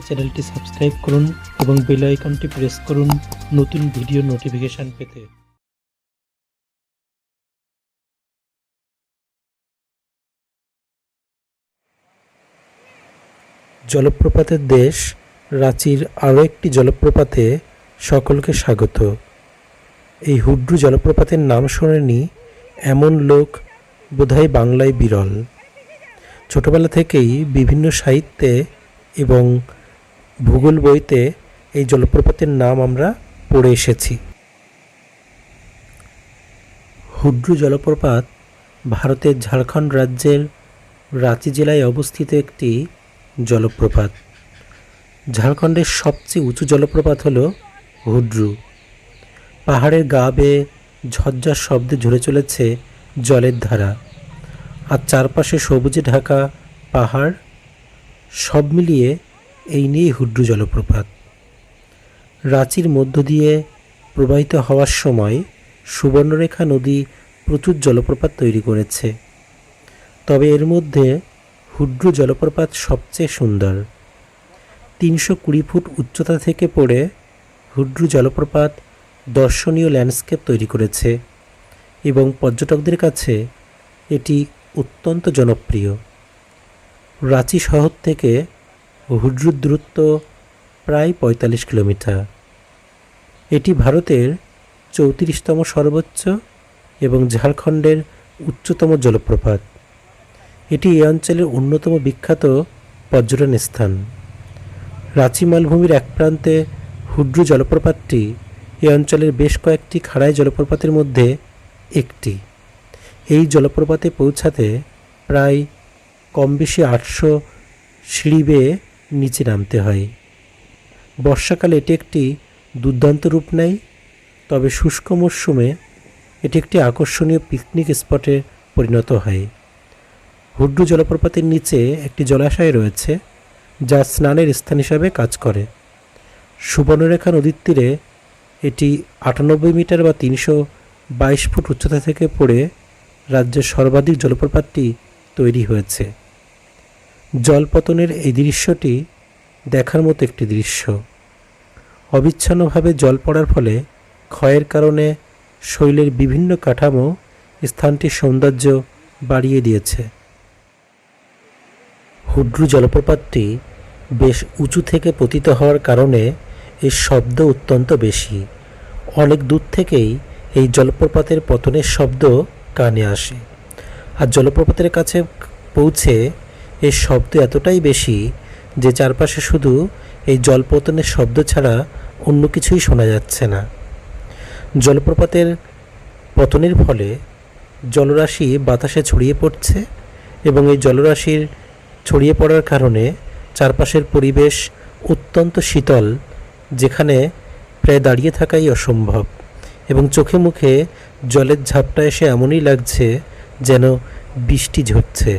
চ্যানেলটি সাবস্ক্রাইব করুন এবং বেল আইকনটি প্রেস করুন নতুন ভিডিও নোটিফিকেশন পেতে। জলপ্রপাতের দেশ রাঁচির আরও একটি জলপ্রপাতে সকলকে স্বাগত। এই হুড্রু জলপ্রপাতের নাম শোনেনি এমন লোক বোধহয় বাংলায় বিরল। ছোটবেলা থেকেই বিভিন্ন সাহিত্যে এবং ভূগোল বইতে এই জলপ্রপাতের নাম আমরা পড়ে এসেছি। হুড্রু জলপ্রপাত ভারতের ঝাড়খণ্ড রাজ্যের রাঁচি জেলায় অবস্থিত একটি জলপ্রপাত। ঝাড়খণ্ডের সবচেয়ে উঁচু জলপ্রপাত হল হুড্রু। পাহাড়ের গা বেয়ে ঝরঝর শব্দে ঝরে চলেছে জলের ধারা, আর চারপাশে সবুজে ঢাকা পাহাড়। সব মিলিয়ে এই নিয়েই হুড্রু জলপ্রপাত। রাঁচির মধ্য দিয়ে প্রবাহিত হওয়ার সময় সুবর্ণরেখা নদী প্রচুর জলপ্রপাত তৈরি করেছে, তবে এর মধ্যে হুড্রু জলপ্রপাত সবচেয়ে সুন্দর। 320 ফুট উচ্চতা থেকে পড়ে হুড্রু জলপ্রপাত দর্শনীয় ল্যান্ডস্কেপ তৈরি করেছে এবং পর্যটকদের কাছে এটি অত্যন্ত জনপ্রিয়। রাঁচি শহর থেকে হুড্রুর দূরত্ব প্রায় 45 কিলোমিটার। এটি ভারতের 34তম সর্বোচ্চ এবং ঝাড়খণ্ডের উচ্চতম জলপ্রপাত। এটি এই অঞ্চলের অন্যতম বিখ্যাত পর্যটন স্থান। রাঁচি মালভূমির এক প্রান্তে হুড্রু জলপ্রপাতটি এই অঞ্চলের বেশ কয়েকটি খাড়াই জলপ্রপাতের মধ্যে একটি। এই জলপ্রপাতে পৌঁছাতে প্রায় কম বেশি 800 সিঁড়ি বেয়ে নিচে নামতে হয়। বর্ষাকালে এটি একটি দুর্দান্ত রূপ নেয়, তবে শুষ্ক মরশুমে এটি একটি আকর্ষণীয় পিকনিক স্পটে পরিণত হয়। হুড্রু জলপ্রপাতের নিচে একটি জলাশয় রয়েছে যা স্নানের স্থান হিসাবে কাজ করে। সুবর্ণরেখা নদীর তীরে এটি 98 মিটার বা 322 ফুট উচ্চতা থেকে পড়ে রাজ্যের সর্বাধিক জলপ্রপাতটি তৈরি হয়েছে। জলপতনের এই দৃশ্যটি দেখার মতো একটি দৃশ্য। অবিচ্ছিন্নভাবে জল পড়ার ফলে ক্ষয়ের কারণে শৈলের বিভিন্ন কাঠামো স্থানটির সৌন্দর্য বাড়িয়ে দিয়েছে। হুড্রু জলপ্রপাতটি বেশ উঁচু থেকে পতিত হওয়ার কারণে এর শব্দ অত্যন্ত বেশি। অনেক দূর থেকেই এই জলপ্রপাতের পতনের শব্দ কানে আসে, আর জলপ্রপাতের কাছে পৌঁছে এর শব্দ এতটাই বেশি যে চারপাশে শুধু এই জলপতনের শব্দ ছাড়া অন্য কিছুই শোনা যাচ্ছে না। জলপ্রপাতের পতনের ফলে জলরাশি বাতাসে ছড়িয়ে পড়ছে এবং এই জলরাশির ছড়িয়ে পড়ার কারণে চারপাশের পরিবেশ অত্যন্ত শীতল, যেখানে প্রায় দাঁড়িয়ে থাকাই অসম্ভব এবং চোখে মুখে জলের ঝাপটা এসে এমনই লাগছে যেন বৃষ্টি ঝরছে।